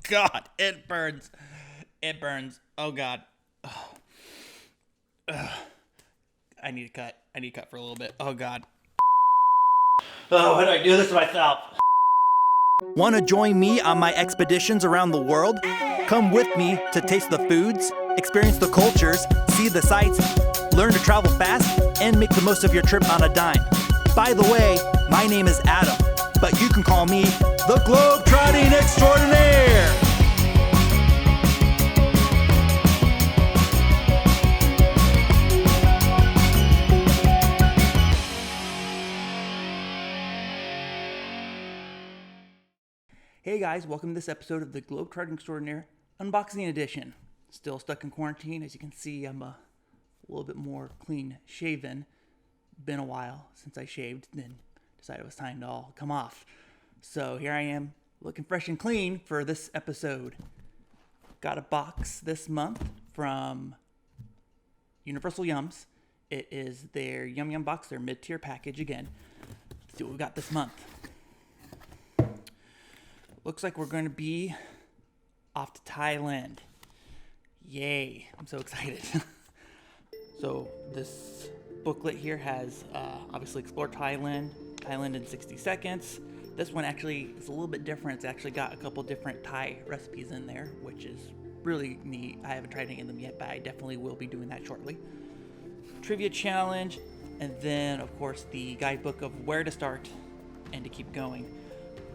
God, it burns. It burns. Oh God. I need to cut. I need to cut for a little bit. Oh God. Oh, why do I do this to myself? Want to join me on my expeditions around the world? Come with me to taste the foods, experience the cultures, see the sights, learn to travel fast, and make the most of your trip on a dime. By the way, my name is Adam, but you can call me the Globe-Trotting Extraordinaire! Hey guys, welcome to this episode of the Globe-Trotting Extraordinaire Unboxing Edition. Still stuck in quarantine. As you can see, I'm a little bit more clean shaven. Been a while since I shaved, then decided it was time to all come off. So here I am, looking fresh and clean for this episode. Got a box this month from Universal Yums. It is their Yum Yum box, their mid-tier package again. Let's see what we got this month. Looks like we're going to be off to Thailand. Yay, I'm so excited. So this booklet here has obviously Explore Thailand, Thailand in 60 seconds. This one actually is a little bit different. It's actually got a couple different Thai recipes in there, which is really neat. I haven't tried any of them yet, but I definitely will be doing that shortly. Trivia challenge, and then of course the guidebook of where to start and to keep going.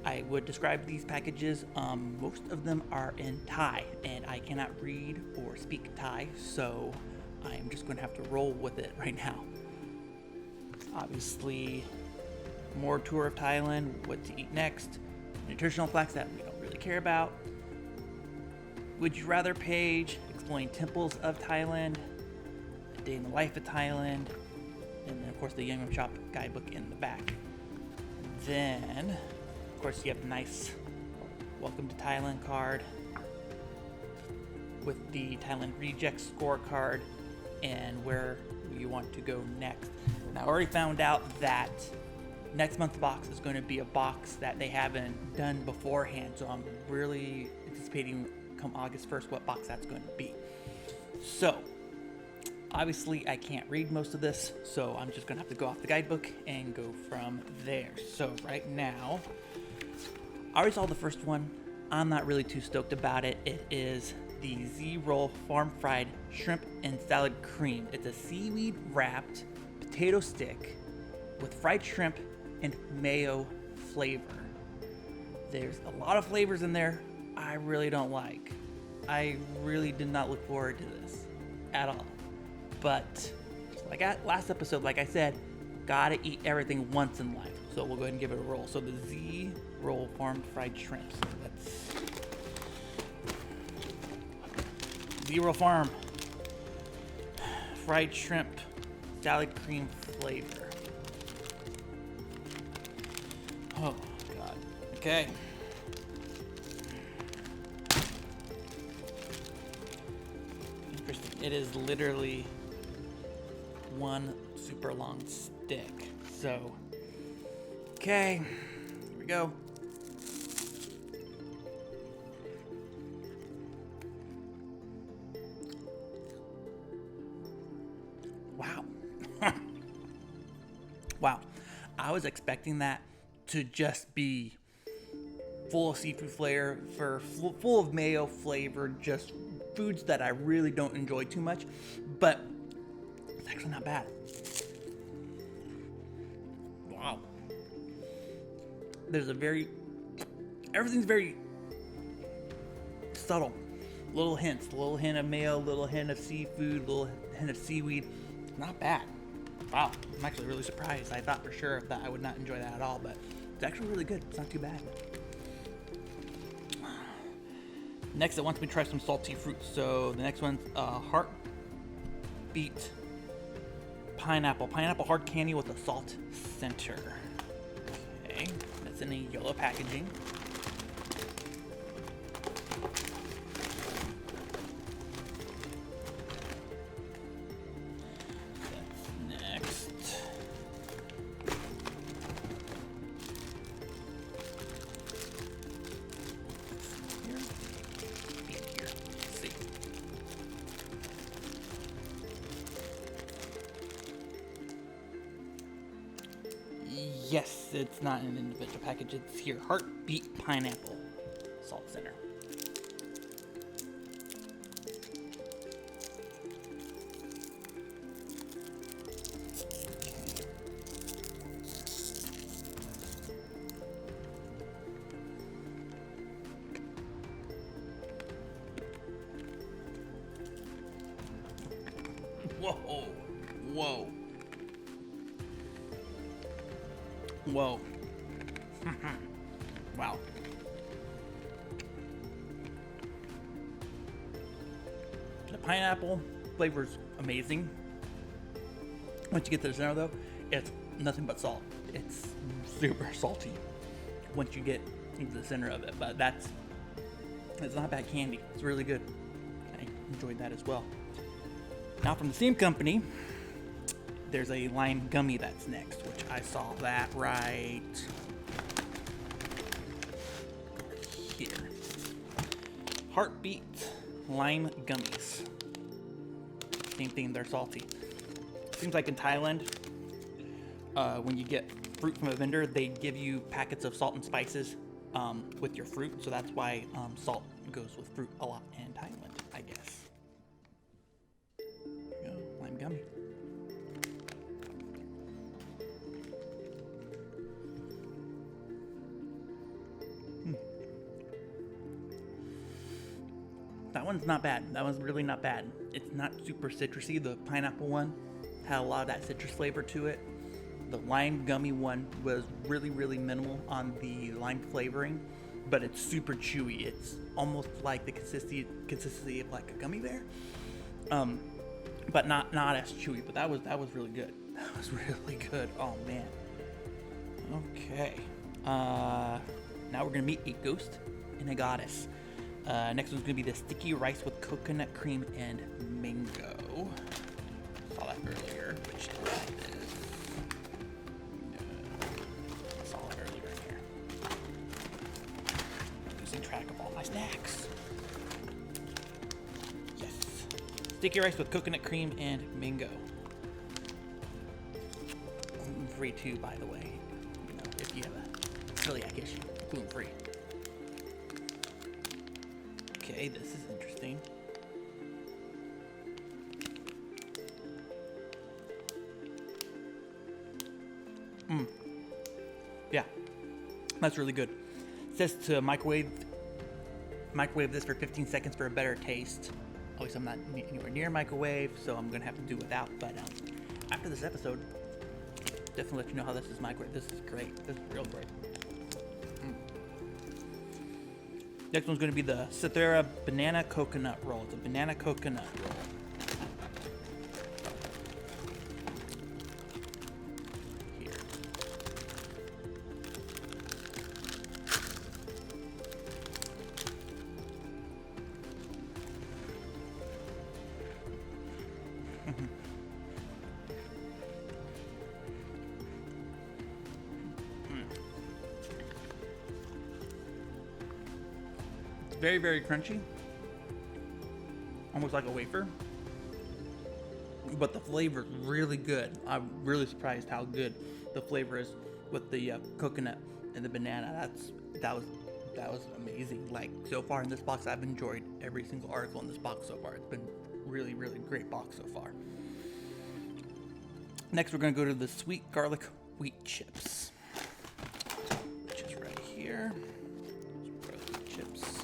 I would describe these packages, most of them are in Thai, and I cannot read or speak Thai, so I am just going to have to roll with it right now. Obviously, more tour of Thailand, what to eat next, nutritional facts that we don't really care about, would you rather page, exploring temples of Thailand, a day in the life of Thailand, and then of course the Yum Yum Shop guidebook in the back. Then, of course, you have a nice Welcome to Thailand card with the Thailand Reject scorecard and where you want to go next. Now, I already found out that next month's box is going to be a box that they haven't done beforehand, so I'm really anticipating come August 1st what box that's going to be. So, obviously, I can't read most of this, so I'm just going to have to go off the guidebook and go from there. So, right now, I already saw the first one. I'm not really too stoked about it. It is the Z-Roll Farm Fried Shrimp and Salad Cream. It's a seaweed wrapped potato stick with fried shrimp and mayo flavor. There's a lot of flavors in there I really don't like. I really did not look forward to this at all. But like at last episode, like I said, gotta eat everything once in life. So we'll go ahead and give it a roll. So the Z-Roll Farm Fried Shrimps. That's Z-Roll Farm Fried Shrimp Salad Cream flavor. Oh God. Okay. Interesting. It is literally one super long stick. So, okay, here we go. Wow. Wow. I was expecting that to just be full of seafood flavor, full of mayo flavor, just foods that I really don't enjoy too much, but it's actually not bad. Wow. Everything's very subtle. Little hints, a little hint of mayo, little hint of seafood, little hint of seaweed. Not bad. Wow, I'm actually really surprised. I thought for sure that I would not enjoy that at all, but it's actually really good. It's not too bad. Next, it wants me to try some salty fruits. So the next one's Heartbeat Pineapple hard candy with a salt center. Okay, that's in a yellow packaging. That's next. Yes, it's not an individual package. It's here. Heartbeat Pineapple Salt Center. Whoa. Whoa. Whoa. Wow. The pineapple flavor's amazing. Once you get to the center though, it's nothing but salt. It's super salty once you get into the center of it, but it's not bad candy. It's really good. I enjoyed that as well. Now from the same company, there's a lime gummy that's next, which I saw that right here. Heartbeat lime gummies. Same thing, they're salty. Seems like in Thailand, when you get fruit from a vendor, they give you packets of salt and spices with your fruit, so that's why salt goes with fruit a lot in Thailand, I guess. There you go, lime gummy. That one's not bad. That one's really not bad. It's not super citrusy. The pineapple one had a lot of that citrus flavor to it. The lime gummy one was really, really minimal on the lime flavoring, but it's super chewy. It's almost like the consistency of like a gummy bear, but not as chewy. But that was really good. That was really good. Oh man. Okay. Now we're gonna meet a ghost and a goddess. Next one's gonna be the sticky rice with coconut cream and mango. Saw that earlier, which is this. Saw it earlier in here. Losing track of all my snacks. Yes. Sticky rice with coconut cream and mango. Gluten-free too, by the way. You know, if you have a celiac issue, gluten-free. Okay, this is interesting. Yeah, that's really good. It says to microwave this for 15 seconds for a better taste. At least I'm not anywhere near a microwave, so I'm gonna have to do without. But after this episode, definitely let you know how this is microwave. This is great. This is real great. Next one's going to be the Cethera banana coconut roll. It's a banana coconut roll. Here. Very, very crunchy, almost like a wafer, but the flavor is really good. I'm really surprised how good the flavor is with the coconut and the banana. That was amazing. Like, so far in this box, I've enjoyed every single article in this box so far. It's been really, really great box so far. Next, we're gonna go to the sweet garlic wheat chips, which is right here. Chips.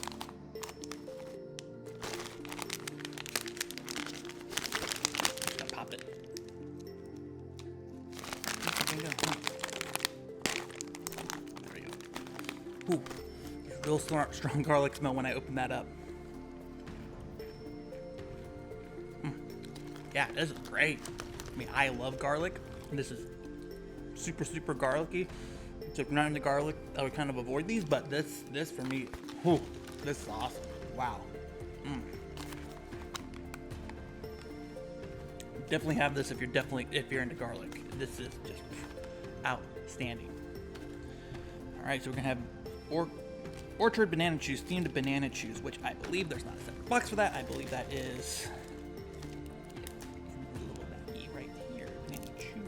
Ooh, real strong garlic smell when I open that up. Yeah, this is great. I mean, I love garlic. This is super, super garlicky. So if you're not into garlic, I would kind of avoid these, but this for me, whew, this is awesome. Wow. Definitely have this if you're into garlic. This is just outstanding. All right, so we're gonna have Orchard banana chews, steamed banana chews, which I believe there's not a separate box for that. I believe that is a little baggie right here. Banana chew.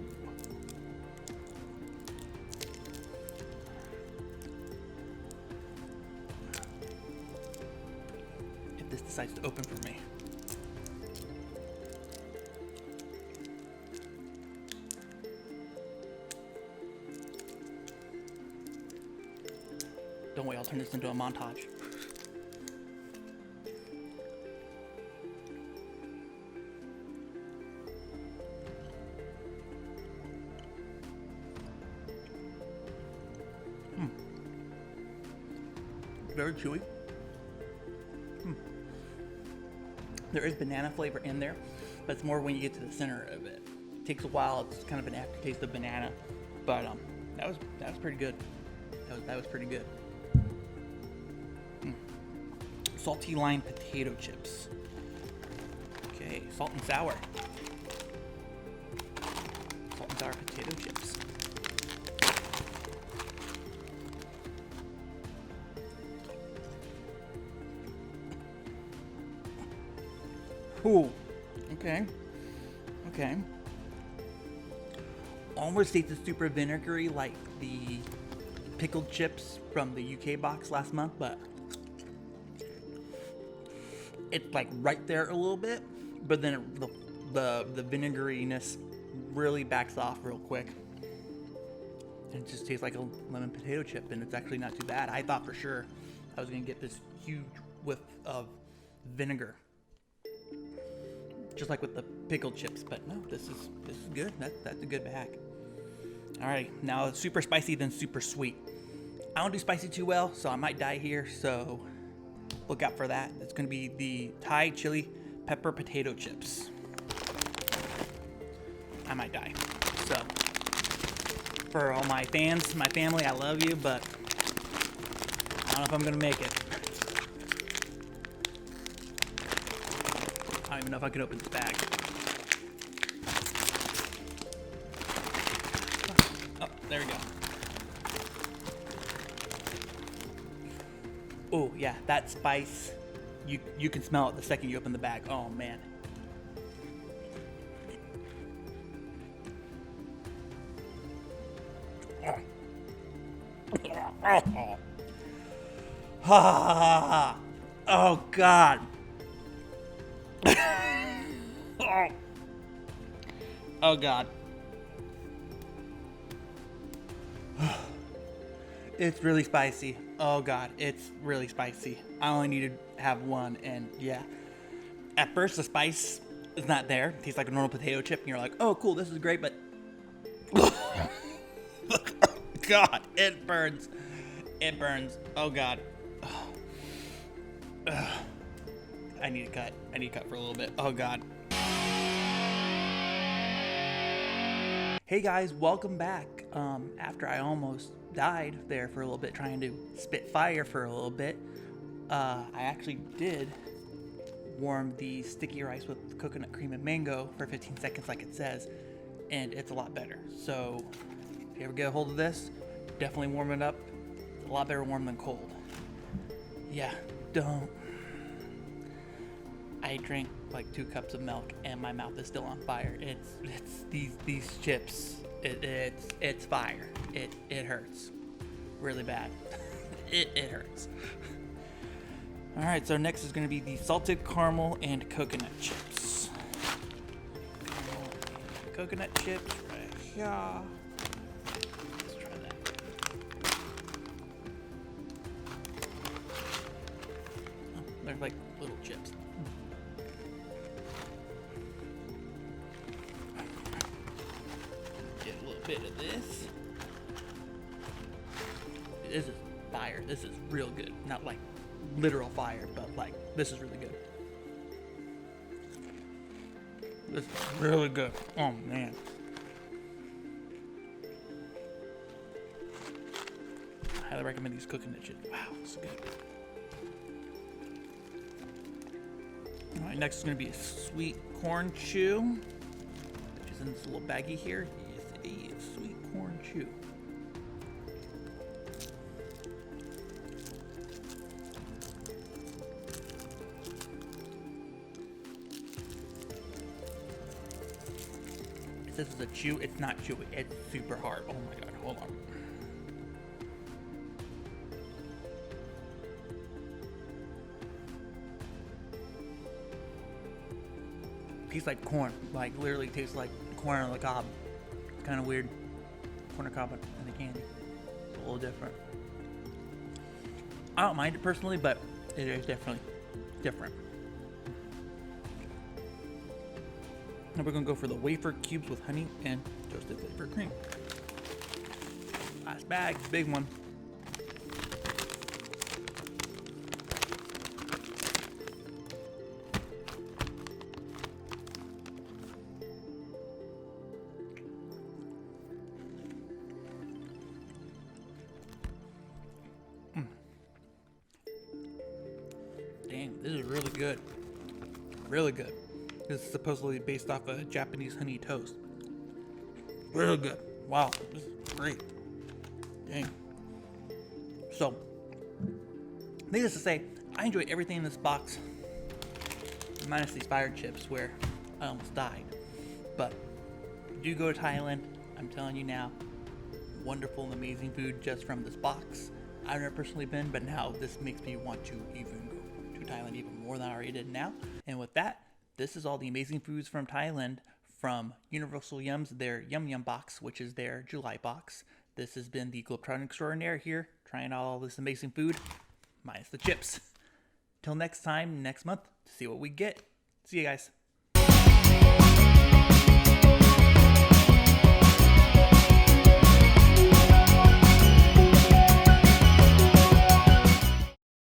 decides to open for me. Don't wait, I'll turn this into a montage. Very chewy. There is banana flavor in there, but it's more when you get to the center of it. It takes a while. It's kind of an aftertaste of banana, but that was pretty good. That was pretty good. Salty lime potato chips. Okay, salt and sour. Salt and sour potato chips. Ooh, okay. Almost tastes super vinegary like the pickled chips from the UK box last month, but it's like right there a little bit, but then the vinegariness really backs off real quick. And it just tastes like a lemon potato chip, and it's actually not too bad. I thought for sure I was gonna get this huge whiff of vinegar, just like with the pickled chips, but no, this is good. That's a good bag. All right, now it's super spicy, then super sweet. I don't do spicy too well, so I might die here, so look out for that. It's gonna be the Thai chili pepper potato chips. I might die. So for all my fans, my family, I love you, but I don't know if I'm gonna make it. I don't even know if I can open this bag. Oh, there we go. Oh yeah, that spice, you can smell it the second you open the bag. Oh man. Oh God. Oh God. It's really spicy. Oh God, it's really spicy. I only need to have one, and yeah. At first the spice is not there. It tastes like a normal potato chip, and you're like, oh cool, this is great, but God, it burns. It burns. Oh God. I need to cut. I need to cut for a little bit. Oh God. Hey guys, welcome back. After I almost died there for a little bit trying to spit fire for a little bit, I actually did warm the sticky rice with coconut cream and mango for 15 seconds like it says, and it's a lot better. So if you ever get a hold of this, definitely warm it up. It's a lot better warm than cold. Yeah, don't. I drank like 2 cups of milk and my mouth is still on fire. It's these chips. It's fire. It hurts really bad. it hurts. All right, so next is going to be the salted caramel and coconut chips. Coconut chips right here. Let's try that. Oh, they're like little chips. Get a little bit of this. This is fire. This is real good. Not like literal fire, but like this is really good. This is really good. Oh man. I highly recommend these coconut chips. Wow, it's good. All right, next is gonna be a sweet corn chew, which is in this little baggie here. Yes, it is sweet corn chew. This is a chew. It's not chewy. It's super hard. Oh my god. Hold on. tastes like corn. Like literally tastes like corn on the cob. It's kind of weird. Corn on the cob and the candy. It's a little different. I don't mind it personally, but it is definitely different. Now we're gonna go for the wafer cubes with honey and toasted flavor cream. Last bag, big one. Dang, this is really good. Really good. This is supposedly based off a Japanese honey toast. Really good. Wow, this is great. Dang. So, needless to say, I enjoy everything in this box, minus these fire chips where I almost died. But, do go to Thailand, I'm telling you now, wonderful and amazing food just from this box. I've never personally been, but now this makes me want to even go to Thailand even more than I already did now. And with that, this is all the amazing foods from Thailand from Universal Yums, their Yum Yum box, which is their July box. This has been the Globetrotting Extraordinaire here, trying out all this amazing food, minus the chips. Till next time, next month, to see what we get. See you guys.